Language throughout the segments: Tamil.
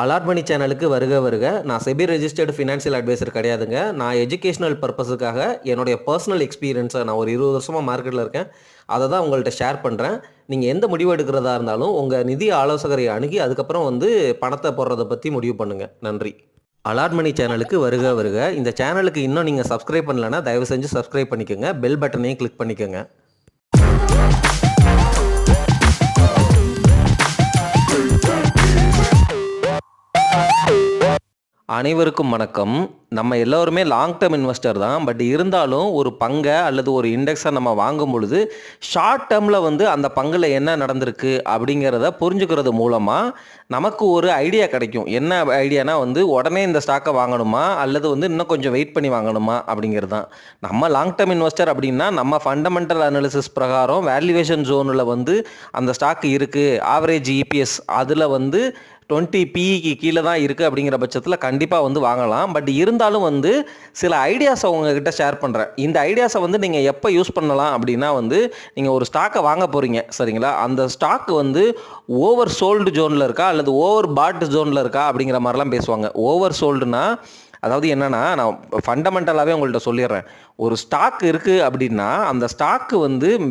அலாட் மணி சேனலுக்கு வருக வருக. நான் செபி ரெஜிஸ்டர்டு ஃபினான்ஷியல் அட்வைசர் கிடையாதுங்க. நான் எஜுகேஷனல் பர்பஸுக்காக என்னுடைய பர்சனல் எக்ஸ்பீரியன்ஸை நான் ஒரு 20 வருஷமாக மார்க்கெட்டில் இருக்கேன். அதை தான் உங்கள்கிட்ட ஷேர் பண்ணுறேன். நீங்கள் எந்த முடிவு எடுக்கிறதா இருந்தாலும் உங்கள் நிதி ஆலோசகரை அணுகி அதுக்கப்புறம் பணத்தை போடுறதை பற்றி முடிவு பண்ணுங்கள். நன்றி. அலாட் மணி சேனலுக்கு வருக வருக. இந்த சேனலுக்கு இன்னும் நீங்கள் சப்ஸ்கிரைப் பண்ணலைன்னா தயவு செஞ்சு சப்ஸ்கிரைப் பண்ணிக்கோங்க. பெல் பட்டனையும் கிளிக் பண்ணிக்கோங்க. அனைவருக்கும் வணக்கம். நம்ம எல்லோருமே லாங் டேர்ம் இன்வெஸ்டர் தான். பட் இருந்தாலும் ஒரு பங்கை அல்லது ஒரு இண்டெக்ஸை நம்ம வாங்கும் பொழுது ஷார்ட் டேர்மில் அந்த பங்கில் என்ன நடந்திருக்கு அப்படிங்கிறத புரிஞ்சுக்கிறது மூலமாக நமக்கு ஒரு ஐடியா கிடைக்கும். என்ன ஐடியானா உடனே இந்த ஸ்டாக்கை வாங்கணுமா அல்லது இன்னும் கொஞ்சம் வெயிட் பண்ணி வாங்கணுமா அப்படிங்கிறது தான். நம்ம லாங் டேர்ம் இன்வெஸ்டர் அப்படின்னா நம்ம ஃபண்டமெண்டல் அனாலிசிஸ் பிரகாரம் வேல்யூவேஷன் ஜோனில் அந்த ஸ்டாக்கு இருக்குது, ஆவரேஜ் இபிஎஸ் அதில் 20 பிஇக்கு கீழே தான் இருக்குது அப்படிங்கிற பட்சத்தில் கண்டிப்பாக வாங்கலாம். பட் இருந்தாலும் சில ஐடியாஸை உங்ககிட்ட ஷேர் பண்ணுறேன். இந்த ஐடியாஸை நீங்கள் எப்போ யூஸ் பண்ணலாம் அப்படின்னா நீங்கள் ஒரு ஸ்டாக்கை வாங்க போகிறீங்க, சரிங்களா? அந்த ஸ்டாக்கு ஓவர் சோல்டு ஜோனில் இருக்கா அல்லது ஓவர் பாட் ஜோனில் இருக்கா அப்படிங்கிற மாதிரிலாம் பேசுவாங்க. ஓவர் சோல்டுனா அதாவது என்னென்னா, நான் ஃபண்டமெண்டலாகவே உங்கள்கிட்ட சொல்லிடுறேன். ஒரு ஸ்டாக் இருக்குது அப்படின்னா அந்த ஸ்டாக்கு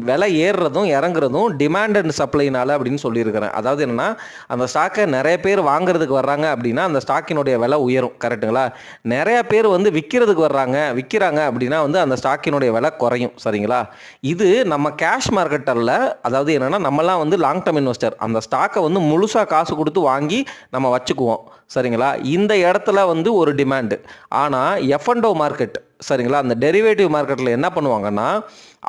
விலை ஏறுறதும் இறங்குறதும் டிமாண்ட் அண்ட் சப்ளைனால அப்படின்னு சொல்லியிருக்கிறேன். அதாவது என்னென்னா, அந்த ஸ்டாக்கை நிறைய பேர் வாங்குறதுக்கு வர்றாங்க அப்படின்னா அந்த ஸ்டாக்கினுடைய விலை உயரும், கரெக்டுங்களா? நிறைய பேர் விற்கிறதுக்கு விற்கிறாங்க அப்படின்னா அந்த ஸ்டாக்கினுடைய விலை குறையும், சரிங்களா? இது நம்ம கேஷ் மார்க்கெட்டில், அதாவது என்னென்னா நம்மலாம் லாங் டேர்ம் இன்வெஸ்டர். அந்த ஸ்டாக்கை முழுசாக காசு கொடுத்து வாங்கி நம்ம வச்சுக்குவோம், சரிங்களா? இந்த இடத்துல ஒரு டிமாண்டு. ஆனால் எஃப்என்டோ மார்க்கெட், சரிங்களா, அந்த டெரிவேட்டிவ் மார்க்கெட்டில் என்ன பண்ணுவாங்கன்னா,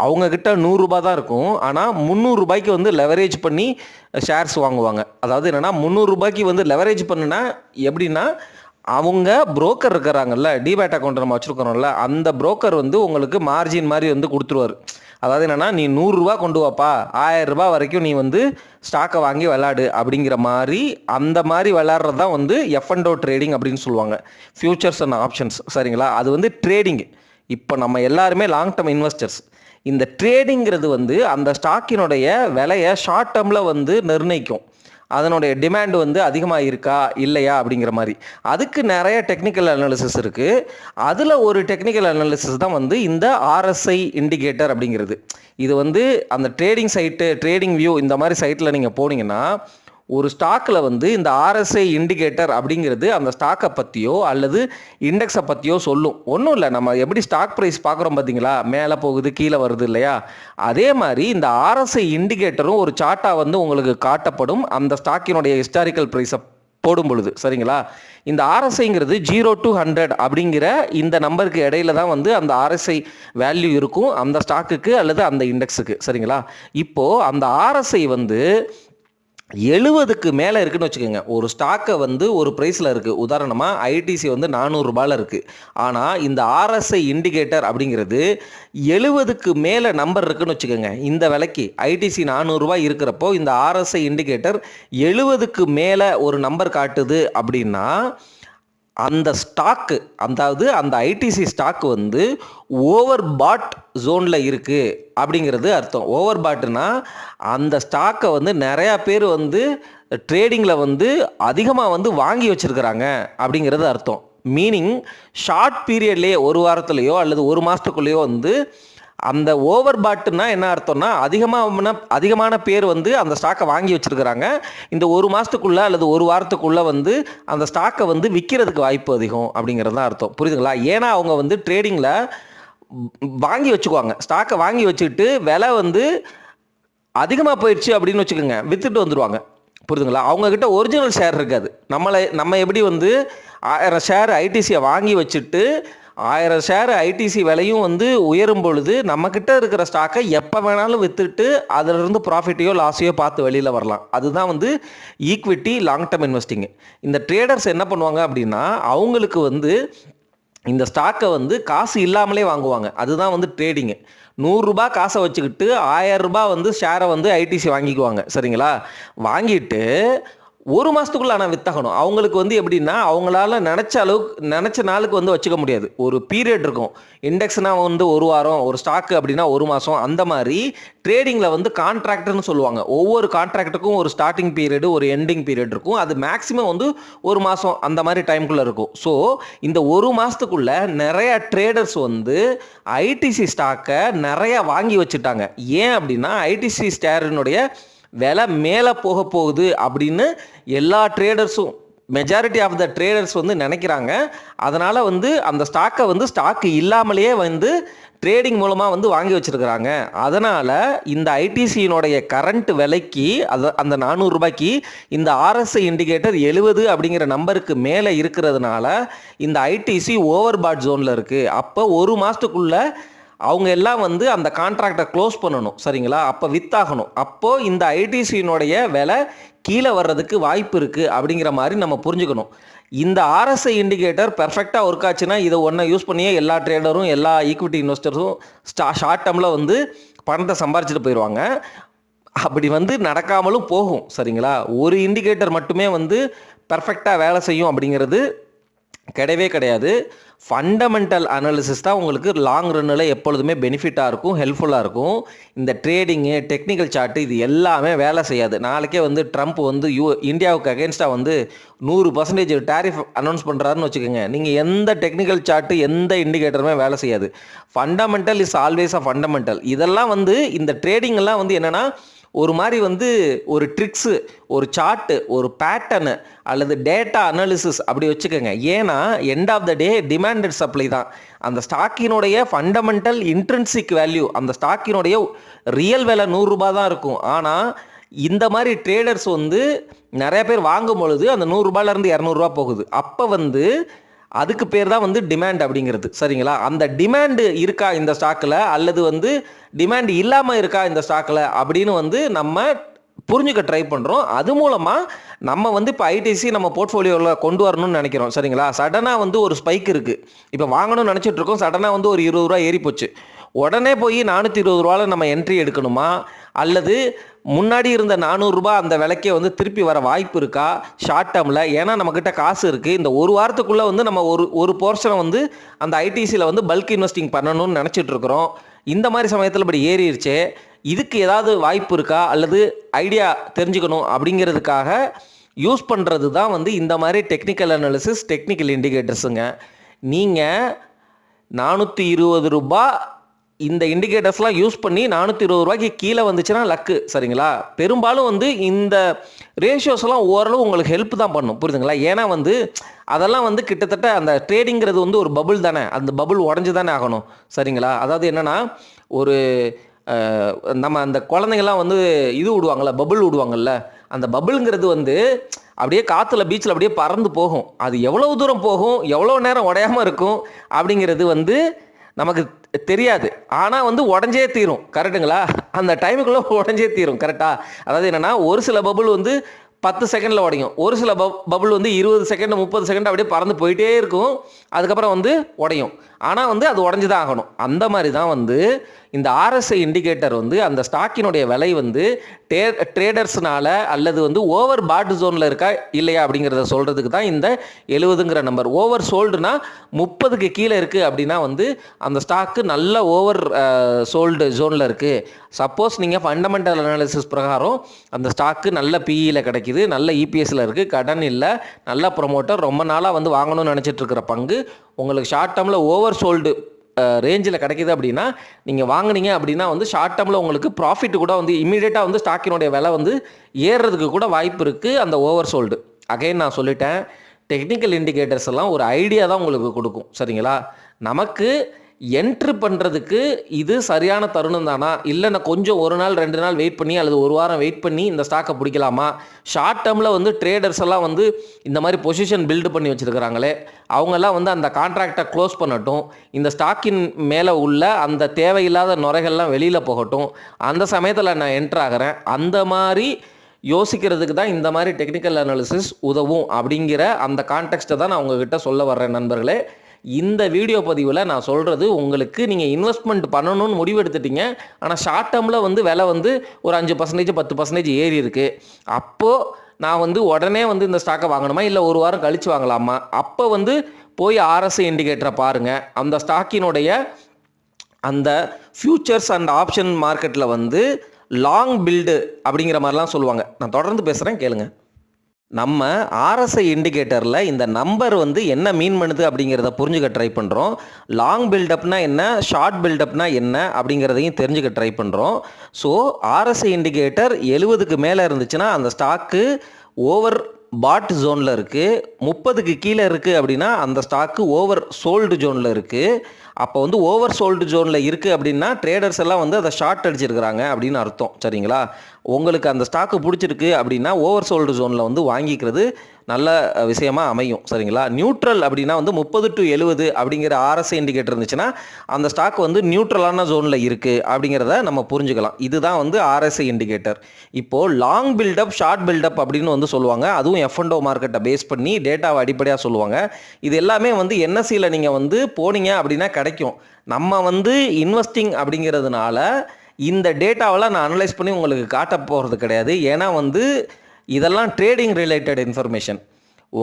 அவங்கக்கிட்ட 100 ரூபாய் தான் இருக்கும். ஆனால் 300 ரூபாய்க்கு லெவரேஜ் பண்ணி ஷேர்ஸ் வாங்குவாங்க. அதாவது என்னென்னா 300 ரூபாய்க்கு லெவரேஜ் பண்ணுனா எப்படின்னா, அவங்க புரோக்கர் இருக்கிறாங்கல்ல, டிமேட் அக்கௌண்ட் நம்ம வச்சுருக்கிறோம்ல, அந்த புரோக்கர் உங்களுக்கு மார்ஜின் மாதிரி கொடுத்துருவார். அதாவது என்னென்னா, நீ 100 ரூபா கொண்டு வாப்பா, 1000 ரூபாய் வரைக்கும் நீ ஸ்டாக்கை வாங்கி விளாடு அப்படிங்கிற மாதிரி, அந்த மாதிரி விளாட்றது தான் எஃப்என்டோ ட்ரேடிங் அப்படின்னு சொல்லுவாங்க. ஃபியூச்சர்ஸ் அண்ட் ஆப்ஷன்ஸ், சரிங்களா? அது ட்ரேடிங். இப்போ நம்ம எல்லாருமே லாங் டேர்ம் இன்வெஸ்டர்ஸ். இந்த ட்ரேடிங்கிறது அந்த ஸ்டாக்கினுடைய விலையை ஷார்ட் டேர்மில் நிர்ணயிக்கும். அதனுடைய டிமாண்டு அதிகமாக இருக்கா இல்லையா அப்படிங்கிற மாதிரி. அதுக்கு நிறைய டெக்னிக்கல் அனாலிசிஸ் இருக்குது. அதில் ஒரு டெக்னிக்கல் அனாலிசிஸ் தான் இந்த ஆர்எஸ்ஐ இண்டிகேட்டர் அப்படிங்கிறது. இது அந்த ட்ரேடிங் சைட்டு, ட்ரேடிங் வியூ இந்த மாதிரி சைட்டில் நீங்கள் போனீங்கன்னா ஒரு ஸ்டாக்கில் இந்த ஆர்எஸ்ஐ இண்டிகேட்டர் அப்படிங்கிறது அந்த ஸ்டாக்கை பற்றியோ அல்லது இண்டெக்ஸை பற்றியோ சொல்லும். ஒன்றும் இல்லை, நம்ம எப்படி ஸ்டாக் ப்ரைஸ் பார்க்குறோம் பார்த்தீங்களா, மேலே போகுது கீழே வருது இல்லையா? அதே மாதிரி இந்த ஆர்எஸ்ஐ இண்டிகேட்டரும் ஒரு சார்ட்டாக உங்களுக்கு காட்டப்படும் அந்த ஸ்டாக்கினுடைய ஹிஸ்டாரிக்கல் ப்ரைஸை போடும் பொழுது, சரிங்களா? இந்த ஆர்எஸ்ஐங்கிறது 0 to 100 அப்படிங்கிற இந்த நம்பருக்கு இடையில தான் அந்த ஆர்எஸ்ஐ வேல்யூ இருக்கும் அந்த ஸ்டாக்குக்கு அல்லது அந்த இண்டெக்ஸுக்கு, சரிங்களா? இப்போது அந்த ஆர்எஸ்ஐ 70க்கு மேலே இருக்குதுன்னு வச்சுக்கோங்க. ஒரு ஸ்டாக்கை ஒரு ப்ரைஸில் இருக்குது. உதாரணமாக ஐடிசி 400 ரூபாயில் இருக்குது. ஆனால் இந்த ஆர்எஸ்ஐ இண்டிகேட்டர் அப்படிங்கிறது 70க்கு மேலே நம்பர் இருக்குதுன்னு வச்சுக்கோங்க. இந்த விலைக்கு ஐடிசி 400 ரூபாய் இருக்கிறப்போ இந்த ஆர்எஸ்ஐ இண்டிகேட்டர் 70க்கு மேலே ஒரு நம்பர் காட்டுது அப்படின்னா அந்த ஸ்டாக்கு, அதாவது அந்த ஐடிசி ஸ்டாக்கு ஓவர் பாட் ஜோனில் இருக்குது அப்படிங்கிறது அர்த்தம். ஓவர் பாட்டுனா அந்த ஸ்டாக்கை நிறையா பேர் ட்ரேடிங்கில் அதிகமாக வாங்கி வச்சுருக்கிறாங்க அப்படிங்கிறது அர்த்தம். மீனிங் ஷார்ட் பீரியட்லேயே, ஒரு வாரத்துலேயோ அல்லது ஒரு மாதத்துக்குள்ளேயோ அந்த ஓவர் பாட்டுனா என்ன அர்த்தம்னா, அதிகமான பேர் அந்த ஸ்டாக்கை வாங்கி வச்சுருக்கிறாங்க. இந்த ஒரு மாதத்துக்குள்ளே அல்லது ஒரு வாரத்துக்குள்ளே அந்த ஸ்டாக்கை விற்கிறதுக்கு வாய்ப்பு அதிகம் அப்படிங்கிறது தான் அர்த்தம். புரியுதுங்களா? ஏன்னா அவங்க ட்ரேடிங்கில் வாங்கி வச்சுக்குவாங்க. ஸ்டாக்கை வாங்கி வச்சுக்கிட்டு விலை அதிகமாக போயிடுச்சு அப்படின்னு வச்சுக்கோங்க, விற்றுட்டு வந்துடுவாங்க. புரியுதுங்களா? அவங்கக்கிட்ட ஒரிஜினல் ஷேர் இருக்காது. நம்ம எப்படி 1000 ஷேர் ஐடிசியை வாங்கி வச்சுட்டு 1000 ஷேர் ஐடிசி விலையும் உயரும் பொழுது நம்மக்கிட்ட இருக்கிற ஸ்டாக்கை எப்போ வேணாலும் விற்றுட்டு அதிலிருந்து ப்ராஃபிட்டையோ லாஸையோ பார்த்து வெளியில் வரலாம். அதுதான் ஈக்விட்டி லாங் டேர்ம் இன்வெஸ்டிங்கு. இந்த ட்ரேடர்ஸ் என்ன பண்ணுவாங்க அப்படின்னா, அவங்களுக்கு இந்த ஸ்டாக்கை காசு இல்லாமலே வாங்குவாங்க. அதுதான் ட்ரேடிங்கு. 100 ரூபாய் காசை வச்சுக்கிட்டு 1000 ரூபாய் ஷேரை ஐடிசி வாங்கிக்குவாங்க, சரிங்களா? வாங்கிட்டு 1 மாதத்துக்குள்ள ஆனால் வித்தாகணும். அவங்களுக்கு வந்து எப்படின்னா, அவங்களால நெனச்ச நாளுக்கு வந்து வச்சுக்க முடியாது. ஒரு பீரியட் இருக்கும். இண்டெக்ஸ்னா வந்து 1 வாரம், ஒரு ஸ்டாக் அப்படின்னா 1 மாசம். அந்த மாரி ட்ரேடிங்ல வந்து கான்ட்ராக்ட்ன்னு சொல்லுவாங்க. ஒவ்வொரு கான்ட்ராக்ட்டுக்கும் ஒரு ஸ்டார்ட்டிங் பீரியட், ஒரு எண்டிங் பீரியட் இருக்கும். அது மேக்ஸிமம் வந்து 1 மாசம் அந்த மாரி டைம்குள்ள இருக்கும். ஸோ இந்த 1 மாசத்துக்குள்ள நெறைய ட்ரேடர்ஸ் வந்து ஐடிசி ஸ்டாக்க நெறைய வாங்கி வச்சுட்டாங்க. ஏன் அப்படின்னா, ஐடிசி ஷேரினுடைய விலை மேலே போக போகுது அப்படின்னு எல்லா ட்ரேடர்ஸும் மெஜாரிட்டி ஆஃப் த ட்ரேடர்ஸ் வந்து நினைக்கிறாங்க. அதனால் வந்து அந்த ஸ்டாக்கை வந்து ஸ்டாக்கு இல்லாமலேயே வந்து ட்ரேடிங் மூலமாக வந்து வாங்கி வச்சுருக்கிறாங்க. அதனால் இந்த ஐடிசியினுடைய கரண்ட் விலைக்கு அந்த 400 ரூபாய்க்கு இந்த ஆர்எஸ்ஐ இண்டிகேட்டர் 70 அப்படிங்கிற நம்பருக்கு மேலே இருக்கிறதுனால இந்த ஐடிசி ஓவர் பாட் ஜோனில் இருக்குது. அப்போ 1 மாதத்துக்குள்ளே அவங்க எல்லாம் வந்து அந்த கான்ட்ராக்டை க்ளோஸ் பண்ணணும், சரிங்களா? அப்போ வித்தாகணும். அப்போது இந்த ஐடிசியினுடைய விலை கீழே வர்றதுக்கு வாய்ப்பு இருக்குது அப்படிங்கிற மாதிரி நம்ம புரிஞ்சுக்கணும். இந்த ஆர்எஸ்ஐ இண்டிகேட்டர் பெர்ஃபெக்டாக ஒர்க் ஆச்சுன்னா இதை ஒன்றை யூஸ் பண்ணியே எல்லா ட்ரேடரும் எல்லா ஈக்விட்டி இன்வெஸ்டர்ஸும் ஷார்ட் டேர்மில் வந்து பணத்தை சம்பாரிச்சிட்டு போயிடுவாங்க. அப்படி வந்து நடக்காமலும் போகும், சரிங்களா? ஒரு இண்டிகேட்டர் மட்டுமே வந்து பெர்ஃபெக்டாக வேலை செய்யும் அப்படிங்கிறது கிடையவே கிடையாது. ஃபண்டமெண்டல் அனாலிசிஸ் தான் உங்களுக்கு லாங் ரன்னில் எப்பொழுதுமே பெனிஃபிட்டாக இருக்கும், ஹெல்ப்ஃபுல்லாக இருக்கும். இந்த ட்ரேடிங்கு, டெக்னிக்கல் சார்ட்டு இது எல்லாமே வேலை செய்யாது. நாளைக்கே வந்து ட்ரம்ப் வந்து இந்தியாவுக்கு அகேன்ஸ்டாக வந்து 100% டேரிஃப் அனௌன்ஸ் பண்ணுறாருன்னு வச்சுக்கோங்க. நீங்கள் எந்த டெக்னிக்கல் சார்ட்டு, எந்த இண்டிகேட்டருமே வேலை செய்யாது. Fundamental is always a fundamental. இதெல்லாம் வந்து இந்த ட்ரேடிங் எல்லாம் வந்து என்னென்னா ஒரு மாதிரி வந்து ஒரு ட்ரிக்ஸு, ஒரு சார்ட்டு, ஒரு பேட்டர்னு அல்லது டேட்டா அனாலிசிஸ் அப்படி வச்சுக்கோங்க. ஏன்னா end of the day demand and supply தான். அந்த ஸ்டாக்கினுடைய ஃபண்டமெண்டல் இன்ட்ரின்சிக் வேல்யூ, அந்த ஸ்டாக்கினுடைய ரியல் விலை 100 ரூபாய் தான் இருக்கும். ஆனால் இந்த மாதிரி ட்ரேடர்ஸ் வந்து நிறைய பேர் வாங்கும் பொழுது அந்த 100 ரூபாயிலேருந்து 200 ரூபா போகுது. அப்போ வந்து அதுக்கு பேர் தான் வந்து டிமாண்ட் அப்படிங்கிறது, சரிங்களா? அந்த டிமாண்டு இருக்கா இந்த ஸ்டாக்கில் அல்லது வந்து டிமாண்ட் இல்லாமல் இருக்கா இந்த ஸ்டாக்கில் அப்படின்னு வந்து நம்ம புரிஞ்சுக்க ட்ரை பண்ணுறோம். அது மூலமாக நம்ம வந்து இப்போ ஐடிசி நம்ம போர்ட்ஃபோலியோவில் கொண்டு வரணும்னு நினைக்கிறோம், சரிங்களா? சடனாக வந்து ஒரு ஸ்பைக் இருக்குது, இப்போ வாங்கணும்னு நினச்சிட்டு இருக்கோம். சடனாக வந்து ஒரு 20 ரூபா ஏறி போச்சு. உடனே போய் 420 ரூபாவில் நம்ம என்ட்ரி எடுக்கணுமா அல்லது முன்னாடி இருந்த 400 ரூபாய் அந்த விலைக்கே வந்து திருப்பி வர வாய்ப்பு இருக்கா ஷார்ட் டேர்மில்? ஏன்னா நம்மக்கிட்ட காசு இருக்குது. இந்த ஒரு வாரத்துக்குள்ளே வந்து நம்ம ஒரு போர்ஷனை வந்து அந்த ஐடிசியில் வந்து பல்க் இன்வெஸ்டிங் பண்ணணும்னு நினச்சிட்டு இருக்கிறோம். இந்த மாதிரி சமயத்தில் இப்படி ஏறிடுச்சு. இதுக்கு ஏதாவது வாய்ப்பு இருக்கா அல்லது ஐடியா தெரிஞ்சுக்கணும் அப்படிங்கிறதுக்காக யூஸ் பண்ணுறது தான் வந்து இந்த மாதிரி டெக்னிக்கல் அனாலிசிஸ், டெக்னிக்கல் இண்டிகேட்டர்ஸுங்க. நீங்கள் 420 ரூபாய் இந்த இண்டிகேட்டர்ஸ்லாம் யூஸ் பண்ணி 420 ரூபாய்க்கு கீழே வந்துச்சுன்னா லக்கு, சரிங்களா? பெரும்பாலும் வந்து இந்த ரேஷியோஸ்லாம் ஓரளவு உங்களுக்கு ஹெல்ப் தான் பண்ணும், புரியுதுங்களா? ஏன்னா வந்து அதெல்லாம் வந்து கிட்டத்தட்ட அந்த ட்ரேடிங்கிறது வந்து ஒரு பபுள் தானே, அந்த பபுள் உடஞ்சி தானே ஆகணும், சரிங்களா? அதாவது என்னென்னா ஒரு நம்ம அந்த குழந்தைங்கள்லாம் வந்து இது விடுவாங்கள்ல, பபுள் விடுவாங்கல்ல, அந்த பபுளுங்கிறது வந்து அப்படியே காற்றுல பீச்சில் அப்படியே பறந்து போகும். அது எவ்வளோ தூரம் போகும், எவ்வளோ நேரம் உடையாமல் இருக்கும் அப்படிங்கிறது வந்து நமக்கு தெரியாது. ஆனால் வந்து உடஞ்சே தீரும், கரெக்டுங்களா? அந்த டைமுக்குள்ளே உடஞ்சே தீரும், கரெக்டாக? அதாவது என்னென்னா ஒரு சில பபுள் வந்து 10 செகண்டில் உடையும், ஒரு சில பபுள் வந்து 20 செகண்ட் 30 செகண்ட் அப்படியே பறந்து போயிட்டே இருக்கும். அதுக்கப்புறம் வந்து உடையும். ஆனால் வந்து அது உடஞ்சி தான் ஆகணும். அந்த மாதிரி தான் வந்து இந்த ஆர்எஸ்ஐ இண்டிகேட்டர் வந்து அந்த ஸ்டாக்கினுடைய விலை வந்து ட்ரேடர்ஸ்னால அல்லது வந்து ஓவர் பாட் ஜோனில் இருக்கா இல்லையா அப்படிங்கிறத சொல்கிறதுக்கு தான் இந்த 70ங்கிற நம்பர். ஓவர் சோல்டுனா 30க்கு கீழே இருக்குது அப்படின்னா வந்து அந்த ஸ்டாக்கு நல்ல ஓவர் சோல்டு ஜோனில் இருக்குது. சப்போஸ் நீங்கள் ஃபண்டமெண்டல் அனாலிசிஸ் பிரகாரம் அந்த ஸ்டாக்கு நல்ல பிஇயில் கிடைக்கிது, நல்ல இபிஎஸ்சில் இருக்குது, கடன் இல்லை, நல்ல ப்ரொமோட்டர், ரொம்ப நாளாக வந்து வாங்கணும்னு நினச்சிட்டு இருக்கிற பங்கு உங்களுக்கு ஷார்ட் டேர்மில் ஓவர் சோல்டு ரேஞ்சில் கிடைக்கிது அப்படின்னா நீங்கள் வாங்கினீங்க அப்படின்னா வந்து ஷார்ட் டேர்மில் உங்களுக்கு ப்ராஃபிட் கூட வந்து இமீடியட்டாக வந்து ஸ்டாக்கினுடைய விலை வந்து ஏறுறதுக்கு கூட வாய்ப்பு இருக்குது அந்த ஓவர் சோல்டு. அகைன் நான் சொல்லிட்டேன், டெக்னிக்கல் இண்டிகேட்டர்ஸ் எல்லாம் ஒரு ஐடியா தான் உங்களுக்கு கொடுக்கும், சரிங்களா? நமக்கு என்ட்ரு பண்ணுறதுக்கு இது சரியான தருணம் தானா, இல்லை நான் கொஞ்சம் 1 நாள் 2 நாள் வெயிட் பண்ணி அல்லது 1 வாரம் வெயிட் பண்ணி இந்த ஸ்டாக்கை பிடிக்கலாமா? ஷார்ட் டேர்மில் வந்து ட்ரேடர்ஸ் எல்லாம் வந்து இந்த மாதிரி பொசிஷன் பில்டு பண்ணி வச்சுருக்கிறாங்களே, அவங்கெல்லாம் வந்து அந்த கான்ட்ராக்டை க்ளோஸ் பண்ணட்டும், இந்த ஸ்டாக்கின் மேலே உள்ள அந்த தேவையில்லாத நுரைகள்லாம் வெளியில் போகட்டும், அந்த சமயத்தில் நான் என்ட்ரு ஆகிறேன். அந்த மாதிரி யோசிக்கிறதுக்கு தான் இந்த மாதிரி டெக்னிக்கல் அனாலிசிஸ் உதவும் அப்படிங்கிற அந்த கான்டெக்ஸ்ட்டை தான் நான் உங்ககிட்ட சொல்ல வர்றேன் நண்பர்களே. இந்த வீடியோ பதிவில் நான் சொல்கிறது உங்களுக்கு நீங்கள் இன்வெஸ்ட்மெண்ட் பண்ணணும்னு முடிவெடுத்துட்டீங்க, ஆனால் ஷார்ட் டேர்மில் வந்து விலை வந்து ஒரு 5% 10% ஏறி இருக்குது. அப்போது நான் வந்து உடனே வந்து இந்த ஸ்டாக்கை வாங்கணுமா இல்லை ஒரு வாரம் கழித்து வாங்கலாமா? அப்போ வந்து போய் RSI இண்டிகேட்டரை பாருங்கள். அந்த ஸ்டாக்கினுடைய அந்த ஃபியூச்சர்ஸ் அண்ட் ஆப்ஷன் மார்க்கெட்டில் வந்து லாங் பில்டு அப்படிங்கிற மாதிரிலாம் சொல்லுவாங்க. நான் தொடர்ந்து பேசுகிறேன், கேளுங்க. நம்ம RSI இண்டிகேட்டரில் இந்த நம்பர் வந்து என்ன மீன் பண்ணுது அப்படிங்கிறத புரிஞ்சுக்க ட்ரை பண்ணுறோம். லாங் பில்டப்னா என்ன, ஷார்ட் பில்டப்னா என்ன அப்படிங்கிறதையும் தெரிஞ்சுக்க ட்ரை பண்ணுறோம். ஸோ RSI இண்டிகேட்டர் 70க்கு மேலே இருந்துச்சுன்னா அந்த ஸ்டாக்கு ஓவர் பாட் ஜோனில் இருக்குது. 30க்கு கீழே இருக்குது அப்படின்னா அந்த ஸ்டாக்கு ஓவர் சோல்டு ஜோனில் இருக்குது. அப்போ வந்து ஓவர் சோல்டு ஜோனில் இருக்குது அப்படின்னா ட்ரேடர்ஸ் எல்லாம் வந்து அதை ஷார்ட் அடிச்சிருக்கிறாங்க அப்படின்னு அர்த்தம். சரிங்களா? உங்களுக்கு அந்த ஸ்டாக்கு பிடிச்சிருக்கு அப்படின்னா ஓவர் சோல்டு ஜோனில் வந்து வாங்கிக்கிறது நல்ல விஷயமா அமையும். சரிங்களா? நியூட்ரல் அப்படின்னா வந்து 30 to 70 அப்படிங்கிற RSI இண்டிகேட்டர் இருந்துச்சுன்னா அந்த ஸ்டாக் வந்து நியூட்ரலான ஜோனில் இருக்குது அப்படிங்கிறத நம்ம புரிஞ்சுக்கலாம். இதுதான் வந்து RSI இண்டிகேட்டர். இப்போது லாங் பில்டப், ஷார்ட் பில்டப் அப்படின்னு வந்து சொல்லுவாங்க. அதுவும் F&O மார்க்கெட்டை பேஸ் பண்ணி டேட்டாவை அடிப்படையாக சொல்லுவாங்க. இது எல்லாமே வந்து NSEயில் நீங்கள் வந்து போனீங்க அப்படின்னா கிடைக்கும். நம்ம வந்து இன்வெஸ்டிங் அப்படிங்கிறதுனால இந்த டேட்டாவெல்லாம் நான் அனலைஸ் பண்ணி உங்களுக்கு காட்ட போகிறது கிடையாது. ஏன்னா வந்து இதெல்லாம் ட்ரேடிங் ரிலேட்டட் இன்ஃபர்மேஷன்.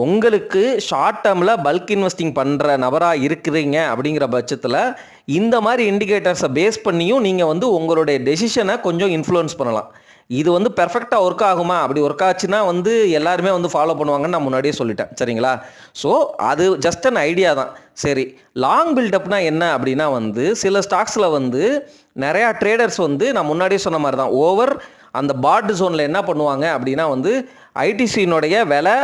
உங்களுக்கு ஷார்ட் டேர்மில் பல்க் இன்வெஸ்டிங் பண்ணுற நபராக இருக்கிறீங்க அப்படிங்கிற பட்சத்தில் இந்த மாதிரி இண்டிகேட்டர்ஸை பேஸ் பண்ணியும் நீங்கள் வந்து உங்களுடைய டெசிஷனை கொஞ்சம் இன்ஃப்ளூயன்ஸ் பண்ணலாம். இது வந்து பெர்ஃபெக்டாக ஒர்க் ஆகுமா? அப்படி ஒர்க் ஆச்சுன்னா வந்து எல்லாருமே வந்து ஃபாலோ பண்ணுவாங்கன்னு நான் முன்னாடியே சொல்லிட்டேன். சரிங்களா? ஸோ அது ஜஸ்ட் அன் ஐடியா தான். சரி, லாங் பில்டப்னா என்ன அப்படின்னா வந்து சில ஸ்டாக்ஸில் வந்து நிறையா ட்ரேடர்ஸ் வந்து நான் முன்னாடியே சொன்ன மாதிரி தான் ஓவர் அந்த பாட் ஜோனில் என்ன பண்ணுவாங்க அப்படின்னா வந்து ஐடிசியினுடைய விலை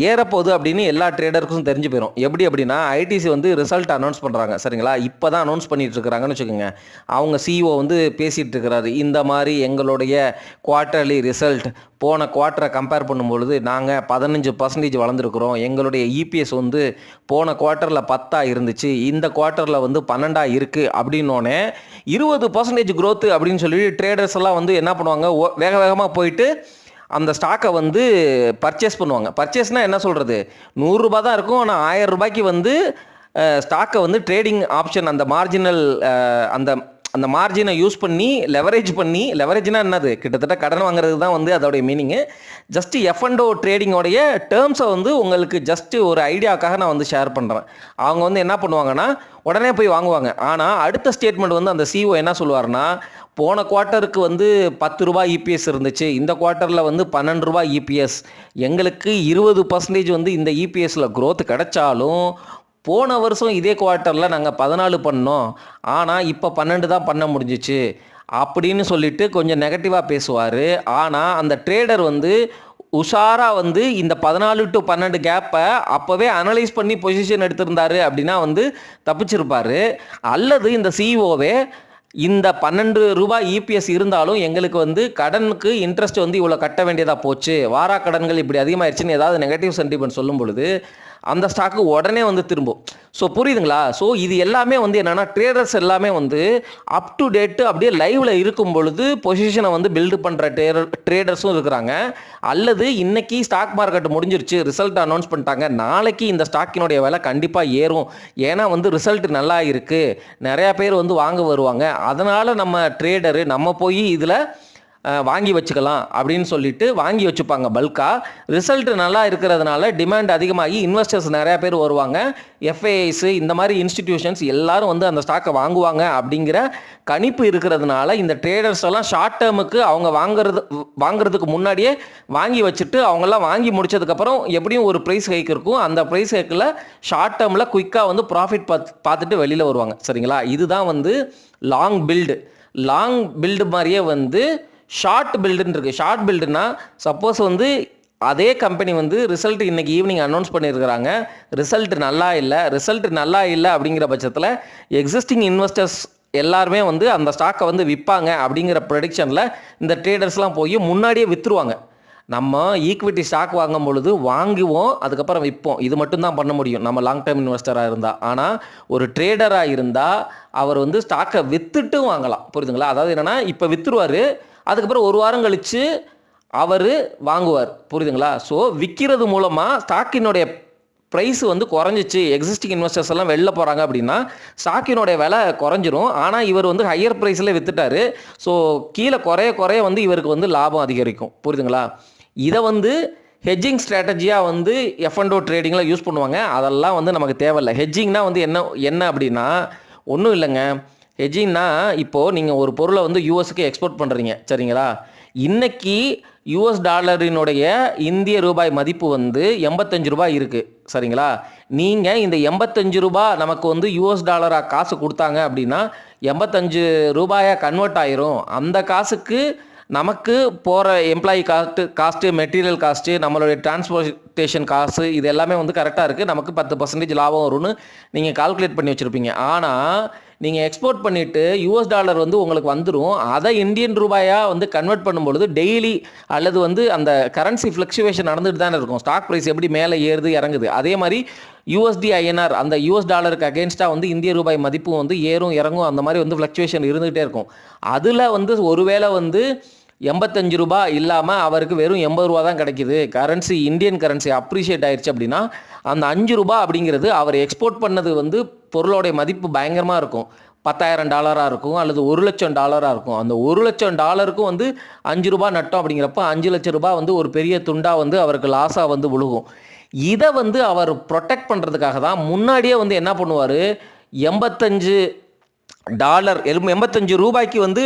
ஏறப்போகுது அப்படின்னு எல்லா ட்ரேடருக்கும் தெரிஞ்சு போயிடும். எப்படி அப்படின்னா ஐடிசி வந்து ரிசல்ட் அனௌன்ஸ் பண்ணுறாங்க. சரிங்களா? இப்போ தான் அனௌன்ஸ் பண்ணிட்டு இருக்கிறாங்கன்னு வச்சுக்கோங்க. அவங்க CEO வந்து பேசிகிட்டு இருக்கிறாரு, இந்த மாதிரி எங்களுடைய குவார்ட்டர்லி ரிசல்ட் போன குவார்ட்டரை கம்பேர் பண்ணும்பொழுது நாங்கள் 15% வளர்ந்துருக்குறோம். எங்களுடைய EPS வந்து போன குவார்ட்டரில் 10 இருந்துச்சு, இந்த குவார்ட்டரில் வந்து 12 இருக்குது அப்படின்னோடனே 20% growth அப்படின்னு சொல்லி ட்ரேடர்ஸ் எல்லாம் வந்து என்ன பண்ணுவாங்க, வேக வேகமாக போயிட்டு அந்த ஸ்டாக்கை வந்து பர்ச்சேஸ் பண்ணுவாங்க. பர்ச்சேஸ்னால் என்ன சொல்கிறது, 100 ரூபா தான் இருக்கும். ஆனால் 1000 ரூபாய்க்கு வந்து ஸ்டாக்கை வந்து ட்ரேடிங் ஆப்ஷன் அந்த மார்ஜினல் அந்த அந்த மார்ஜினை யூஸ் பண்ணி லெவரேஜ்னா என்னது, கிட்டத்தட்ட கடன் வாங்குறது தான் வந்து அதோடைய மீனிங்கு. ஜஸ்ட் F&O ட்ரேடிங்கோடைய டேர்ம்ஸை வந்து உங்களுக்கு ஜஸ்ட்டு ஒரு ஐடியாவுக்காக நான் வந்து ஷேர் பண்ணுறேன். அவங்க வந்து என்ன பண்ணுவாங்கன்னா உடனே போய் வாங்குவாங்க. ஆனால் அடுத்த ஸ்டேட்மெண்ட் வந்து அந்த CEO என்ன சொல்லுவார்னா, போன குவார்ட்டருக்கு வந்து 10 ரூபா EPS இருந்துச்சு, இந்த குவார்ட்டரில் வந்து 12 ரூபா EPS, எங்களுக்கு 20% வந்து இந்த EPSல growth கிடைச்சாலும் போன வருஷம் இதே குவார்ட்டரில் நாங்கள் 14 பண்ணோம், ஆனால் இப்போ 12 தான் பண்ண முடிஞ்சிச்சு அப்படின்னு சொல்லிட்டு கொஞ்சம் நெகட்டிவாக பேசுவார். ஆனால் அந்த ட்ரேடர் வந்து உஷாராக வந்து இந்த 14 to 12 கேப்பை அப்போவே அனலைஸ் பண்ணி பொசிஷன் எடுத்திருந்தாரு அப்படின்னா வந்து தப்பிச்சிருப்பார். அல்லது இந்த CEOவே இந்த 12 ரூபாய் EPS இருந்தாலும் எங்களுக்கு வந்து கடனுக்கு இன்ட்ரெஸ்ட் வந்து இவ்வளோ கட்ட வேண்டியதாக போச்சு, வாரா கடன்கள் இப்படி அதிகமாகிடுச்சுன்னு ஏதாவது நெகட்டிவ் சென்டிமெண்ட் சொல்லும் பொழுது அந்த ஸ்டாக்கு உடனே வந்து திரும்பும். ஸோ புரியுதுங்களா? ஸோ இது எல்லாமே வந்து என்னென்னா ட்ரேடர்ஸ் எல்லாமே வந்து அப் டு டேட்டு அப்படியே லைவில் இருக்கும் பொழுது பொசிஷனை வந்து பில்டு பண்ணுற ட்ரேடர்ஸும் இருக்கிறாங்க. அல்லது இன்னைக்கு ஸ்டாக் மார்க்கெட் முடிஞ்சிருச்சு, ரிசல்ட் அனௌன்ஸ் பண்ணிட்டாங்க, நாளைக்கு இந்த ஸ்டாக்கினுடைய விலை கண்டிப்பாக ஏறும், ஏன்னா வந்து ரிசல்ட் நல்லா இருக்குது, நிறையா பேர் வந்து வாங்க வருவாங்க, அதனால் நம்ம ட்ரேடரு நம்ம போய் இதில் வாங்கி வச்சுக்கலாம் அப்படின்னு சொல்லிட்டு வாங்கி வச்சுப்பாங்க பல்காக. ரிசல்ட் நல்லா இருக்கிறதுனால டிமாண்ட் அதிகமாகி இன்வெஸ்டர்ஸ் நிறையா பேர் வருவாங்க. FIIs இந்த மாதிரி இன்ஸ்டிடியூஷன்ஸ் எல்லாரும் வந்து அந்த ஸ்டாக்கை வாங்குவாங்க அப்படிங்கிற கணிப்பு இருக்கிறதுனால இந்த ட்ரேடர்ஸ் எல்லாம் ஷார்ட் டேர்முக்கு அவங்க வாங்குறதுக்கு முன்னாடியே வாங்கி வச்சுட்டு அவங்கெல்லாம் வாங்கி முடிச்சதுக்கப்புறம் எப்படியும் ஒரு ப்ரைஸ் ஹைக் இருக்கும், அந்த ப்ரைஸ் ஹைக்கில் ஷார்ட் டேர்மில் குயிக்காக வந்து ப்ராஃபிட் பார்த்துட்டு வெளியில் வருவாங்க. சரிங்களா? இதுதான் வந்து லாங் பில்டு மாதிரியே வந்து ஷார்ட் பில்டுன்னு இருக்குது. ஷார்ட் பில்டுனா சப்போஸ் வந்து அதே கம்பெனி வந்து ரிசல்ட் இன்றைக்கி ஈவினிங் அனௌன்ஸ் பண்ணியிருக்கிறாங்க, ரிசல்ட் நல்லா இல்லை அப்படிங்கிற பட்சத்தில் எக்ஸிஸ்டிங் இன்வெஸ்டர்ஸ் எல்லாருமே வந்து அந்த ஸ்டாக்கை வந்து விற்பாங்க அப்படிங்கிற ப்ரெடிக்ஷனில் இந்த ட்ரேடர்ஸ்லாம் போய் முன்னாடியே விற்றுருவாங்க. நம்ம ஈக்விட்டி ஸ்டாக் வாங்கும் பொழுது வாங்குவோம், அதுக்கப்புறம் விற்போம், இது மட்டும்தான் பண்ண முடியும் நம்ம லாங் டேர்ம் இன்வெஸ்டராக இருந்தால். ஆனால் ஒரு ட்ரேடராக இருந்தால் அவர் வந்து ஸ்டாக்கை விற்றுட்டும் வாங்கலாம். புரியுதுங்களா? அதாவது என்னென்னா இப்போ விற்றுருவார், அதுக்கப்புறம் ஒரு வாரம் கழித்து அவர் வாங்குவார். புரியுதுங்களா? ஸோ விற்கிறது மூலமாக ஸ்டாக்கினுடைய ப்ரைஸ் வந்து குறைஞ்சிச்சு, எக்ஸிஸ்டிங் இன்வெஸ்டர்ஸ் எல்லாம் வெளில போகிறாங்க அப்படின்னா ஸ்டாக்கினுடைய விலை குறைஞ்சிரும். ஆனால் இவர் வந்து ஹையர் ப்ரைஸில் விற்றுட்டாரு, ஸோ கீழே குறைய வந்து இவருக்கு வந்து லாபம் அதிகரிக்கும். புரியுதுங்களா? இதை வந்து ஹெட்ஜிங் ஸ்ட்ராட்டஜியாக வந்து எஃப்என்டோ ட்ரேடிங்கில் யூஸ் பண்ணுவாங்க. அதெல்லாம் வந்து நமக்கு தேவையில்லை. ஹெட்ஜிங்னா வந்து என்ன என்ன அப்படின்னா ஒன்றும் இல்லைங்க. ஹெட்ஜிங்னா இப்போது நீங்கள் ஒரு பொருளை வந்து யூஎஸ்க்கு எக்ஸ்போர்ட் பண்ணுறீங்க சரிங்களா. இன்னைக்கு யூஎஸ் டாலரினுடைய இந்திய ரூபாய் மதிப்பு வந்து 85 ரூபாய் இருக்குது சரிங்களா. நீங்கள் இந்த 85 ரூபாய் நமக்கு வந்து யூஎஸ் டாலராக காசு கொடுத்தாங்க அப்படின்னா 85 ரூபாயாக கன்வெர்ட் ஆயிரும். அந்த காசுக்கு நமக்கு போகிற எம்ப்ளாயி காஸ்ட்டு மெட்டீரியல் காஸ்ட்டு நம்மளுடைய டிரான்ஸ்போர்ட்டேஷன் காசு இது எல்லாமே வந்து கரெக்டாக இருக்குது. நமக்கு 10% லாபம் வரும்னு நீங்கள் கால்குலேட் பண்ணி வச்சுருப்பீங்க. ஆனால் நீங்கள் எக்ஸ்போர்ட் பண்ணிவிட்டு யூஎஸ் டாலர் வந்து உங்களுக்கு வந்துடும். அதை இந்தியன் ரூபாயாக வந்து கன்வெர்ட் பண்ணும்பொழுது டெய்லி அல்லது வந்து அந்த கரன்சி ஃப்ளக்சுவேஷன் நடந்துட்டு தானே இருக்கும். ஸ்டாக் ப்ரைஸ் எப்படி மேலே ஏறுது இறங்குது, அதே மாதிரி யூஎஸ்டி ஐஎன்ஆர் அந்த யூஎஸ் டாலருக்கு அகேன்ஸ்டாக வந்து இந்திய ரூபாய் மதிப்பு வந்து ஏறும் இறங்கும், அந்த மாதிரி வந்து ஃப்ளக்சுவேஷன் இருந்துகிட்டே இருக்கும். அதில் வந்து ஒருவேளை வந்து 85 ரூபாய் இல்லாமல் அவருக்கு வெறும் 80 ரூபா தான் கிடைக்கிது, கரன்சி இந்தியன் கரன்சி அப்ரிஷியேட் ஆயிடுச்சு அப்படின்னா அந்த 5 ரூபாய் அப்படிங்கிறது அவர் எக்ஸ்போர்ட் பண்ணது வந்து பொருளோடைய மதிப்பு பயங்கரமாக இருக்கும். $10,000 இருக்கும் அல்லது $1,00,000 இருக்கும். அந்த $1,00,000 வந்து 5 ரூபாய் நட்டம் அப்படிங்கிறப்ப 5 லட்சம் ரூபாய் வந்து ஒரு பெரிய துண்டாக வந்து அவருக்கு லாஸாக வந்து விழுகும். இதை வந்து அவர் ப்ரொடெக்ட் பண்ணுறதுக்காக தான் முன்னாடியே வந்து என்ன பண்ணுவார், $85 ரூபாய்க்கு வந்து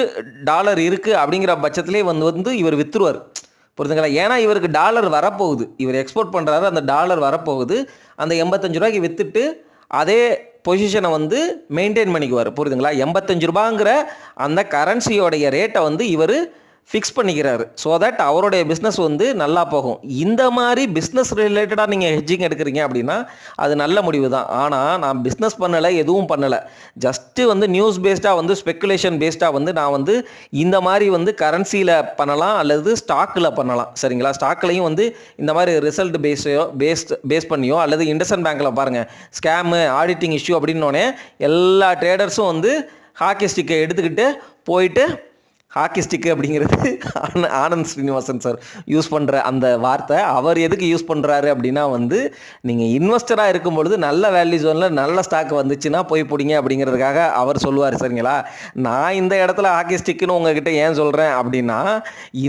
டாலர் இருக்குது அப்படிங்கிற பட்சத்திலே வந்து இவர் விற்றுருவார். புரிதுங்களா. ஏன்னா இவருக்கு டாலர் வரப்போகுது, இவர் எக்ஸ்போர்ட் பண்ணுறாரு, அந்த டாலர் வரப்போகுது. அந்த 85 ரூபாய்க்கு விற்றுட்டு அதே பொசிஷனை வந்து மெயின்டைன் பண்ணிக்குவார். புரியுதுங்களா. 85 ரூபாங்கிற அந்த கரன்சியோடைய ரேட்டை வந்து இவர் ஃபிக்ஸ் பண்ணிக்கிறாரு. ஸோ தட் அவருடைய பிஸ்னஸ் வந்து நல்லா போகும். இந்த மாதிரி பிஸ்னஸ் ரிலேட்டடாக நீங்கள் ஹெட்ஜிங் எடுக்கிறீங்க அப்படின்னா அது நல்ல முடிவு தான். ஆனால் நான் பிஸ்னஸ் பண்ணலை, எதுவும் பண்ணலை, ஜஸ்ட்டு வந்து நியூஸ் பேஸ்டாக வந்து ஸ்பெக்குலேஷன் பேஸ்டாக வந்து நான் வந்து இந்த மாதிரி வந்து கரன்சியில் பண்ணலாம் அல்லது ஸ்டாக்கில் பண்ணலாம் சரிங்களா. ஸ்டாக்லையும் வந்து இந்த மாதிரி ரிசல்ட் பேஸ் பண்ணியோ அல்லது இண்டஸ்இண்ட் பேங்க்கில் பாருங்கள் ஸ்கேமு ஆடிட்டிங் இஷ்யூ அப்படின்னோடனே எல்லா ட்ரேடர்ஸும் வந்து ஹாக்கி ஸ்டிக்கை எடுத்துக்கிட்டு போயிட்டு, ஹாக்கி ஸ்டிக்கு அப்படிங்கிறது ஆனந்த் ஸ்ரீனிவாசன் சார் யூஸ் பண்ணுற அந்த வார்த்தை. அவர் எதுக்கு யூஸ் பண்ணுறாரு அப்படின்னா வந்து நீங்கள் இன்வெஸ்டராக இருக்கும் பொழுது நல்ல வேல்யூ ஜோனில் நல்ல ஸ்டாக் வந்துச்சுன்னா போய் பிடிங்க அப்படிங்கிறதுக்காக அவர் சொல்லுவார் சரிங்களா. நான் இந்த இடத்துல ஹாக்கி ஸ்டிக்குன்னு உங்ககிட்ட ஏன் சொல்கிறேன் அப்படின்னா,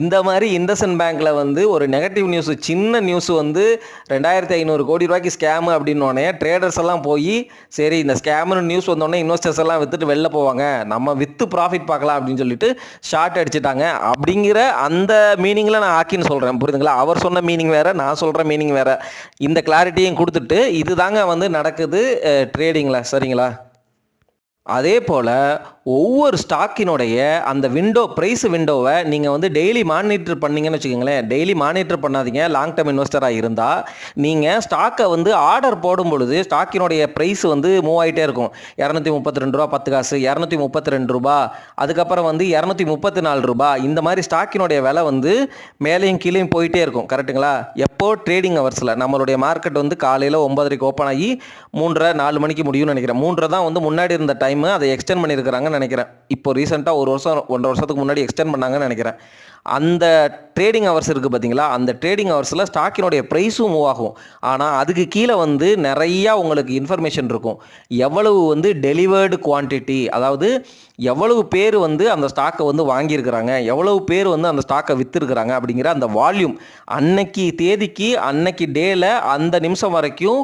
இந்த மாதிரி இண்டஸ்இண்ட் பேங்க்கில் வந்து ஒரு நெகட்டிவ் நியூஸ், சின்ன நியூஸ் வந்து 2,500 கோடி ரூபாய்க்கு ஸ்கேமு அப்படின்னோடனே ட்ரேடர்ஸ் எல்லாம் போய் சரி இந்த ஸ்கேமுன்னு நியூஸ் வந்தோடனே இன்வெஸ்டர்ஸ் எல்லாம் விற்றுட்டு வெளில போவாங்க, நம்ம விற்று ப்ராஃபிட் பார்க்கலாம் அப்படின்னு சொல்லிட்டு ஷார்ட் அடிச்சிட்டாங்க. அப்படிங்கிற அந்த மீனிங்கில் நான் ஹாக்கின்னு சொல்கிறேன். புரியுதுங்களா. அவர் சொன்ன மீனிங் வேறு, நான் சொல்கிற மீனிங் வேறு. இந்த கிளாரிட்டியும் கொடுத்துட்டு இது தாங்க வந்து நடக்குது ட்ரேடிங்கில் சரிங்களா. அதே போல் ஒவ்வொரு ஸ்டாக்கினுடைய அந்த ப்ரைஸ் விண்டோவை நீங்கள் வந்து டெய்லி மானிட்டர் பண்ணிங்கன்னு வச்சுக்கோங்களேன். டெய்லி மானிட்டர் பண்ணாதீங்க. லாங் டேர்ம் இன்வெஸ்டராக இருந்தால் நீங்கள் ஸ்டாக்கை வந்து ஆர்டர் போடும் பொழுது ஸ்டாக்கினுடைய ப்ரைஸ் வந்து மூவ் ஆகிட்டே இருக்கும். 232 ரூபா 10 காசு, 232 ரூபா, அதுக்கப்புறம் வந்து 234 ரூபா, இந்த மாதிரி ஸ்டாக்கினுடைய விலை வந்து மேலேயும் கீழேயும் போயிட்டே இருக்கும். கரெக்டுங்களா. எப்போ ட்ரேடிங் ஹவர்ஸில் நம்மளுடைய மார்க்கெட் வந்து காலையில் 9:30 ஓப்பன் ஆகி 3:30 4 மணிக்கு முடியும்னு நினைக்கிறேன். 3:30 தான் வந்து முன்னாடி இருந்த டைம், அதை எக்ஸ்டெண்ட் பண்ணியிருக்கிறாங்கன்னு நினைக்கிறேன். இப்போ ரீசெண்டாக 1 வருஷத்துக்கு முன்னாடி எக்ஸ்டெண்ட் பண்ணாங்கன்னு நினைக்கிறேன். அந்த ட்ரேடிங் ஹவர்ஸ் இருக்குது பார்த்தீங்களா, அந்த ட்ரேடிங் ஹவர்ஸில் ஸ்டாக்கினுடைய ப்ரைஸும் மூவ் ஆகும். ஆனால் அதுக்கு கீழே வந்து நிறையா உங்களுக்கு இன்ஃபர்மேஷன் இருக்கும். எவ்வளவு வந்து டெலிவர்டு குவான்டிட்டி, அதாவது எவ்வளவு பேர் வந்து அந்த ஸ்டாக்கை வந்து வாங்கியிருக்கிறாங்க, எவ்வளவு பேர் வந்து அந்த ஸ்டாக்கை விற்றுருக்குறாங்க அப்படிங்கிற அந்த வால்யூம், அன்னைக்கு தேதிக்கு அன்னைக்கு டேயில் அந்த நிமிஷம் வரைக்கும்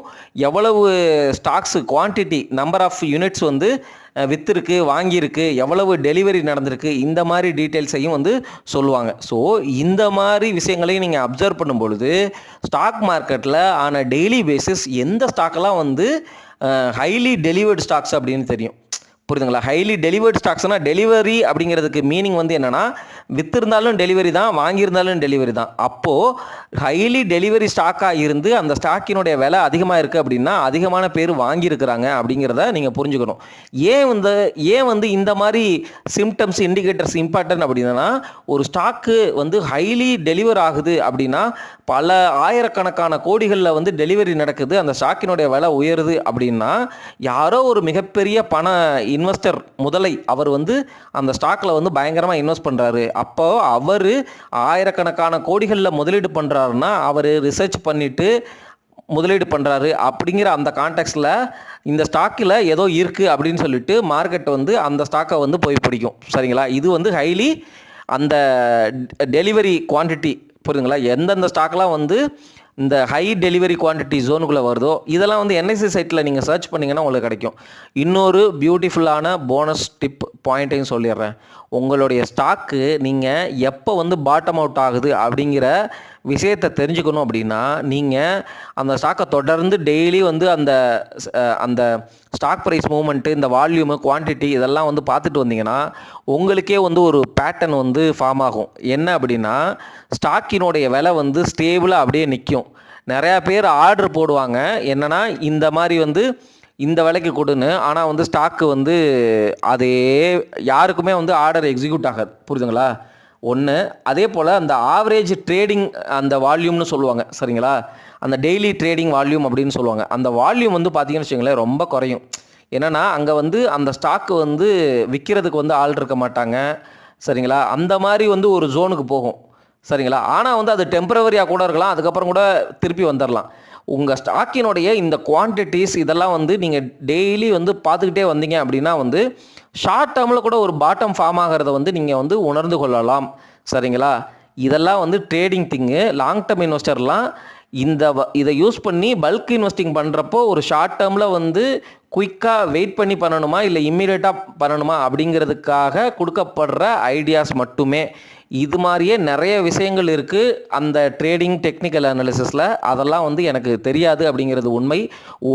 எவ்வளவு stocks quantity number of units வந்து விற்றுருக்கு, வாங்கியிருக்கு, எவ்வளவு டெலிவரி நடந்திருக்கு, இந்த மாதிரி டீட்டெயில்ஸையும் வந்து சொல்லுவாங்க. ஸோ இந்த மாதிரி விஷயங்களையும் நீங்கள் அப்சர்வ் பண்ணும் பொழுது ஸ்டாக் மார்க்கெட்டில் ஆன டெய்லி பேசிஸ் எந்த ஸ்டாக்கெல்லாம் வந்து ஹைலி டெலிவர்டு ஸ்டாக்ஸ் அப்படின்னு தெரியும். புரியுதுங்களா. ஹைலி டெலிவர்டு ஸ்டாக்ஸ்னால் டெலிவரி அப்படிங்கிறதுக்கு மீனிங் வந்து என்னென்னா விற்றுருந்தாலும் டெலிவரி தான், வாங்கியிருந்தாலும் டெலிவரி தான். அப்போது ஹைலி டெலிவரி ஸ்டாக்காக இருந்து அந்த ஸ்டாக்கினுடைய விலை அதிகமாக இருக்குது அப்படின்னா அதிகமான பேர் வாங்கியிருக்கிறாங்க அப்படிங்கிறத நீங்கள் புரிஞ்சுக்கணும். ஏன் வந்து இந்த மாதிரி சிம்டம்ஸ் இண்டிகேட்டர்ஸ் இம்பார்ட்டன்ட் அப்படின்னா, ஒரு ஸ்டாக்கு வந்து ஹைலி டெலிவர் ஆகுது அப்படின்னா பல ஆயிரக்கணக்கான கோடிகளில் வந்து டெலிவரி நடக்குது, அந்த ஸ்டாக்கினுடைய விலை உயருது அப்படின்னா யாரோ ஒரு மிகப்பெரிய பண இன்வெஸ்டர் முதலை அவர் வந்து அந்த ஸ்டாக்கில் வந்து பயங்கரமாக இன்வெஸ்ட் பண்ணுறாரு. அப்போ அவர் ஆயிரக்கணக்கான கோடிகளில் முதலீடு பண்ணுறாருன்னா அவர் ரிசர்ச் பண்ணிவிட்டு முதலீடு பண்ணுறாரு அப்படிங்கிற அந்த கான்டெக்ஸ்டில் இந்த ஸ்டாக்கில் ஏதோ இருக்குது அப்படின்னு சொல்லிட்டு மார்க்கெட் வந்து அந்த ஸ்டாக்கை வந்து போய் பிடிக்கும் சரிங்களா. இது வந்து ஹைலி அந்த டெலிவரி குவான்டிட்டி புரியுதுங்களா? எந்தெந்த ஸ்டாக்லாம் வந்து இந்த ஹை டெலிவரி குவான்டிட்டி ஜோனுக்குள்ளே வருதோ இதெல்லாம் வந்து என்எஸ்சி சைட்டில் நீங்கள் சர்ச் பண்ணிங்கன்னா உங்களுக்கு கிடைக்கும். இன்னொரு பியூட்டிஃபுல்லான போனஸ் டிப் பாயிண்ட்டையும் சொல்லிடுறேன். உங்களுடைய ஸ்டாக்கு நீங்கள் எப்போ வந்து பாட்டம் அவுட் ஆகுது அப்படிங்கிற விஷயத்தை தெரிஞ்சுக்கணும் அப்படின்னா, நீங்கள் அந்த ஸ்டாக்கை தொடர்ந்து டெய்லி வந்து அந்த அந்த ஸ்டாக் ப்ரைஸ் மூவ்மெண்ட்டு, இந்த வால்யூமு, குவான்டிட்டி இதெல்லாம் வந்து பார்த்துட்டு வந்தீங்கன்னா உங்களுக்கே வந்து ஒரு பேட்டர்ன் வந்து ஃபார்ம் ஆகும். என்ன அப்படின்னா, ஸ்டாக்கினுடைய விலை வந்து ஸ்டேபிளாக அப்படியே நிற்கும். நிறையா பேர் ஆர்டர் போடுவாங்க. என்னென்னா இந்த மாதிரி வந்து இந்த விலைக்கு கொடுன்னு. ஆனால் வந்து ஸ்டாக்கு வந்து அதே யாருக்குமே வந்து ஆர்டர் எக்ஸிக்யூட் ஆகாது. புரியுதுங்களா? ஒன்று. அதே போல் அந்த ஆவரேஜ் ட்ரேடிங் அந்த வால்யூம்னு சொல்லுவாங்க, சரிங்களா? அந்த டெய்லி ட்ரேடிங் வால்யூம் அப்படின்னு சொல்லுவாங்க. அந்த வால்யூம் வந்து பார்த்தீங்கன்னு வச்சுக்கோங்களேன் ரொம்ப குறையும். என்னென்னா அங்கே வந்து அந்த ஸ்டாக்கு வந்து விற்கிறதுக்கு வந்து ஆள் இருக்க மாட்டாங்க, சரிங்களா? அந்த மாதிரி வந்து ஒரு ஜோனுக்கு போகும், சரிங்களா? ஆனால் வந்து அது டெம்பரவரியாக கூட இருக்கலாம், அதுக்கப்புறம் கூட திருப்பி வந்துடலாம். உங்கள் ஸ்டாக்கினுடைய இந்த குவான்டிட்டிஸ் இதெல்லாம் வந்து நீங்கள் டெய்லி வந்து பார்த்துக்கிட்டே வந்தீங்க அப்படின்னா வந்து ஷார்ட் டேர்மில் கூட ஒரு பாட்டம் ஃபார்ம் ஆகிறத வந்து நீங்கள் வந்து உணர்ந்து கொள்ளலாம், சரிங்களா? இதெல்லாம் வந்து ட்ரேடிங் திங்கு. லாங் டேர்ம் இன்வெஸ்டர்லாம் இதை யூஸ் பண்ணி பல்க் இன்வெஸ்டிங் பண்ணுறப்போ ஒரு ஷார்ட் டேர்மில் வந்து குயிக்காக வெயிட் பண்ணி பண்ணணுமா இல்லை இம்மீடியட்டாக பண்ணணுமா அப்படிங்கிறதுக்காக கொடுக்கப்படுற ஐடியாஸ் மட்டுமே. இது மாதிரியே நிறைய விஷயங்கள் இருக்குது அந்த ட்ரேடிங் டெக்னிக்கல் அனாலிசிஸில். அதெல்லாம் வந்து எனக்கு தெரியாது அப்படிங்கிறது உண்மை.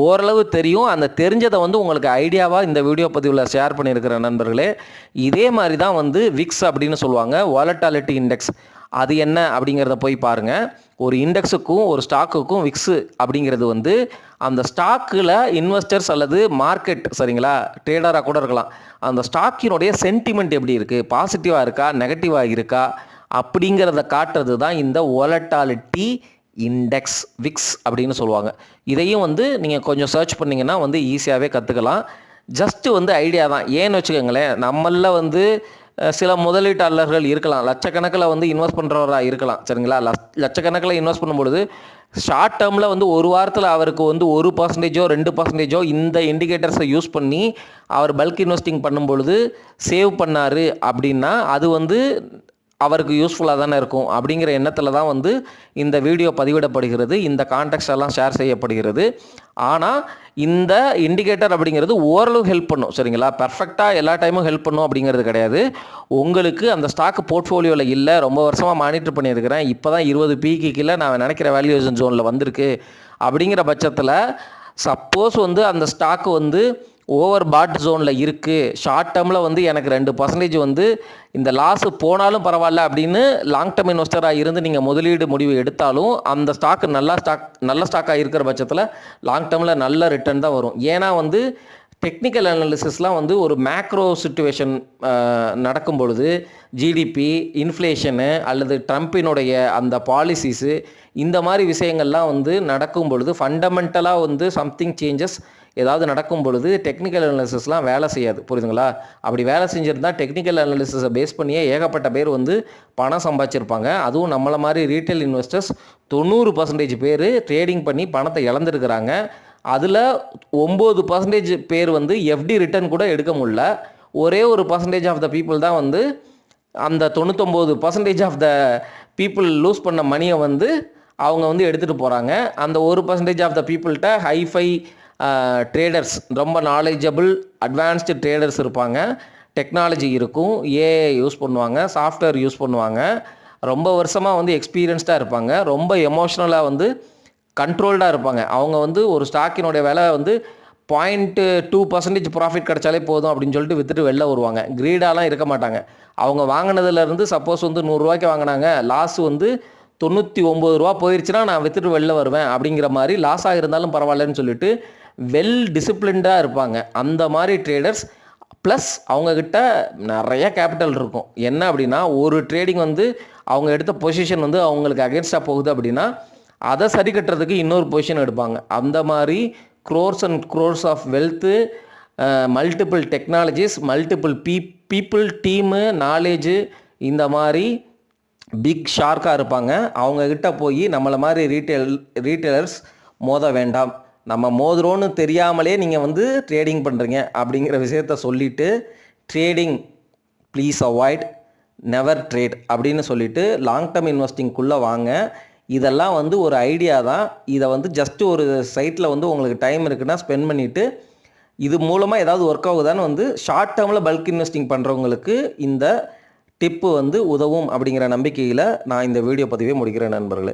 ஓரளவு தெரியும். அந்த தெரிஞ்சதை வந்து உங்களுக்கு ஐடியாவாக இந்த வீடியோ பதிவில் ஷேர் பண்ணியிருக்கிற நண்பர்களே. இதே மாதிரி தான் வந்து விக்ஸ் அப்படின்னு சொல்லுவாங்க, வாலட்டாலிட்டி இண்டெக்ஸ். அது என்ன அப்படிங்கிறத போய் பாருங்கள். ஒரு இண்டெக்ஸுக்கும் ஒரு ஸ்டாக்குக்கும் விக்ஸு அப்படிங்கிறது வந்து அந்த ஸ்டாக்கில் இன்வெஸ்டர்ஸ் அல்லது மார்க்கெட், சரிங்களா, ட்ரேடராக கூட இருக்கலாம், அந்த ஸ்டாக்கினுடைய சென்டிமெண்ட் எப்படி இருக்குது, பாசிட்டிவாக இருக்கா நெகட்டிவாக இருக்கா அப்படிங்கிறத காட்டுறது தான் இந்த வாலட்டாலிட்டி இண்டெக்ஸ், விக்ஸ் அப்படின்னு சொல்லுவாங்க. இதையும் வந்து நீங்கள் கொஞ்சம் சர்ச் பண்ணிங்கன்னா வந்து ஈஸியாகவே கற்றுக்கலாம். ஜஸ்ட்டு வந்து ஐடியா தான். ஏன்னு வச்சுக்கோங்களேன், நம்மளில் வந்து சில முதலீட்டாளர்கள் இருக்கலாம், லட்சக்கணக்கில் வந்து இன்வெஸ்ட் பண்ணுறவராக இருக்கலாம், சரிங்களா? லட்சக்கணக்கில் இன்வெஸ்ட் பண்ணும்பொழுது ஷார்ட் டேர்மில் வந்து ஒரு வாரத்தில் அவருக்கு வந்து 1% 2% இந்த இண்டிகேட்டர்ஸை யூஸ் பண்ணி அவர் பல்க் இன்வெஸ்டிங் பண்ணும்பொழுது சேவ் பண்ணார் அப்படின்னா அது வந்து அவருக்கு யூஸ்ஃபுல்லாக தானே இருக்கும் அப்படிங்கிற எண்ணத்தில் தான் வந்து இந்த வீடியோ பதிவிடப்படுகிறது, இந்த கான்டெக்ஸ்ட் எல்லாம் ஷேர் செய்யப்படுகிறது. ஆனால் இந்த இண்டிகேட்டர் அப்படிங்கிறது ஓரளவு ஹெல்ப் பண்ணும், சரிங்களா? பர்ஃபெக்டாக எல்லா டைமும் ஹெல்ப் பண்ணும் அப்படிங்கிறது கிடையாது. உங்களுக்கு அந்த ஸ்டாக் போர்ட்ஃபோலியோவில் இல்லை, ரொம்ப வருஷமாக மானிட்டர் பண்ணியிருக்கிறேன், இப்போ தான் 20 பிக்கு கீழே நான் நினைக்கிற வேல்யூவேஷன் ஜோனில் வந்திருக்கு அப்படிங்கிற பட்சத்தில் சப்போஸ் வந்து அந்த ஸ்டாக்கு வந்து ஓவர் பாட் ஜோனில் இருக்குது, ஷார்ட் டேர்மில் வந்து எனக்கு 2% வந்து இந்த லாஸு போனாலும் பரவாயில்ல அப்படின்னு லாங் டேர்ம் இன்வெஸ்டராக இருந்து நீங்கள் முதலீடு முடிவு எடுத்தாலும் அந்த ஸ்டாக்கு நல்ல ஸ்டாக்காக இருக்கிற பட்சத்தில் லாங் டேர்மில் நல்ல ரிட்டர்ன் தான் வரும். ஏன்னா வந்து டெக்னிக்கல் அனாலிசிஸ்லாம் வந்து ஒரு மேக்ரோ சிச்சுவேஷன் நடக்கும் பொழுது ஜிடிபி, இன்ஃப்ளேஷனு அல்லது ட்ரம்ப்பினுடைய அந்த பாலிசிஸு இந்த மாதிரி விஷயங்கள்லாம் வந்து நடக்கும் பொழுது ஃபண்டமெண்டலாக வந்து சம்திங் சேஞ்சஸ் ஏதாவது நடக்கும் பொழுது டெக்னிக்கல் அனாலிசிஸ்லாம் வேலை செய்யாது, புரியுதுங்களா? அப்படி வேலை செஞ்சுருந்தால் டெக்னிக்கல் அனாலிசிஸை பேஸ் பண்ணியே ஏகப்பட்ட பேர் வந்து பணம் சம்பாதிச்சிருப்பாங்க. அதுவும் நம்மளை மாதிரி ரீட்டைல் இன்வெஸ்டர்ஸ் 90% பேர் ட்ரேடிங் பண்ணி பணத்தை இழந்திருக்கிறாங்க. அதில் 9% பேர் வந்து எஃப்டி ரிட்டர்ன் கூட எடுக்க முடியல. ஒரே ஒரு பர்சன்டேஜ் ஆஃப் த பீப்புள் தான் வந்து அந்த 99% ஆஃப் த பீப்புள் லூஸ் பண்ண மணியை வந்து அவங்க வந்து எடுத்துகிட்டு போகிறாங்க. அந்த 1% ஆஃப் த பீப்புள்கிட்ட ஹைஃபை ட்ரேடர்ஸ், ரொம்ப நாலேஜபிள் அட்வான்ஸ்டு ட்ரேடர்ஸ் இருப்பாங்க, டெக்னாலஜி இருக்கும், ஏஐ யூஸ் பண்ணுவாங்க, சாஃப்ட்வேர் யூஸ் பண்ணுவாங்க, ரொம்ப வருஷமாக வந்து எக்ஸ்பீரியன்ஸ்டாக இருப்பாங்க, ரொம்ப எமோஷ்னலாக வந்து கண்ட்ரோல்டாக இருப்பாங்க. அவங்க வந்து ஒரு ஸ்டாக்கினுடைய விலை வந்து 0.2% ப்ராஃபிட் கிடச்சாலே போதும் அப்படின்னு சொல்லிட்டு விற்றுட்டு வெளில வருவாங்க. க்ரீடாலாம் இருக்க மாட்டாங்க. அவங்க வாங்கினதுலேருந்து சப்போஸ் வந்து 100 ரூபாய்க்கு வாங்கினாங்க, லாஸ் வந்து 99 ரூபா போயிடுச்சுன்னா நான் விற்றுட்டு வெளில வருவேன் அப்படிங்கிற மாதிரி, லாஸாக இருந்தாலும் பரவாயில்லன்னு சொல்லிட்டு வெல் டிசிப்ளின்டாக இருப்பாங்க. அந்த மாதிரி ட்ரேடர்ஸ் ப்ளஸ் அவங்கக்கிட்ட நிறைய கேபிட்டல் இருக்கும். என்ன அப்படின்னா ஒரு ட்ரேடிங் வந்து அவங்க எடுத்த பொசிஷன் வந்து அவங்களுக்கு அகேன்ஸ்டாக போகுது அப்படின்னா அதை சரி கட்டுறதுக்கு இன்னொரு பொசிஷன் எடுப்பாங்க. அந்த மாதிரி crores and crores of wealth, multiple technologies, multiple people, team, knowledge, இந்த மாதிரி பிக் ஷார்க்காக இருப்பாங்க. அவங்கக்கிட்ட போய் நம்மளை மாதிரி ரீட்டெயிலர்ஸ் மோத வேண்டாம். நம்ம மோதுறோன்னு தெரியாமலே நீங்கள் வந்து ட்ரேடிங் பண்ணுறீங்க அப்படிங்கிற விஷயத்த சொல்லிவிட்டு trading please avoid. Never trade அப்படின்னு சொல்லிட்டு லாங் டேர்ம் இன்வெஸ்டிங்குள்ளே வாங்க. இதெல்லாம் வந்து ஒரு ஐடியா தான். இதை வந்து ஜஸ்ட்டு ஒரு சைட்டில் வந்து உங்களுக்கு டைம் இருக்குன்னா ஸ்பெண்ட் பண்ணிவிட்டு இது மூலமாக ஏதாவது ஒர்க் ஆகுதான்னு வந்து ஷார்ட் டேர்மில் பல்க் இன்வெஸ்டிங் பண்ணுறவங்களுக்கு இந்த டிப்பு வந்து உதவும் அப்படிங்கிற நம்பிக்கையில் நான் இந்த வீடியோ பதிவை முடிக்கிறேன் நண்பர்களே.